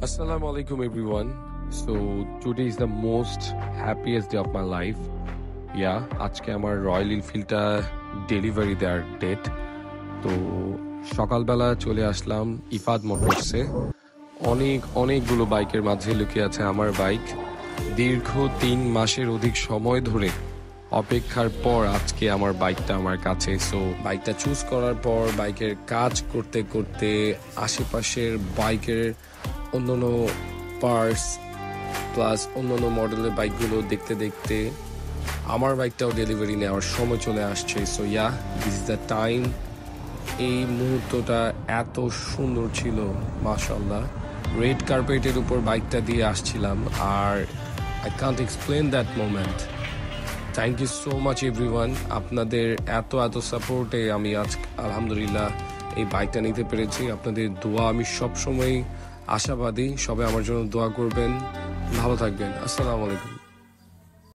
Assalamu alaikum everyone. So today is the most happiest day of my life. Yeah, আজকে আমার royal এনফিল্ডটা delivery দেওয়ার date. তো সকালবেলা চলে আসলাম ইফাদ মোটরসে। অনেকগুলো বাইকের মাঝে লুকিয়ে আছে আমার বাইক। দীর্ঘ 3 মাসের অধিক সময় ধরে অপেক্ষার পর আজকে আমার বাইকটা আমার কাছে। সো বাইকটা চুজ করার পর বাইকের কাজ করতে করতে আশেপাশের বাইকের অন্যান্য পার্টস প্লাস অন্যান্য মডেলের বাইকগুলো দেখতে দেখতে আমার বাইকটাও ডেলিভারি নেওয়ার সময় চলে আসছে। So yeah, this is the time. এই মুহূর্তটা এত সুন্দর ছিল, মাশাআল্লাহ। রেড কার্পেটের উপর বাইকটা দিয়ে আসছিলাম, আর I can't explain that moment. Thank you so much everyone. আপনাদের এত সাপোর্টে আমি আজ আলহামদুলিল্লাহ এই বাইকটা নিতে পেরেছি। আপনাদের দোয়া আমি সবসময় আশাবাদী। সবাই আমার জন্য দোয়া করবেন। ভালো থাকবেন। আসসালামু আলাইকুম।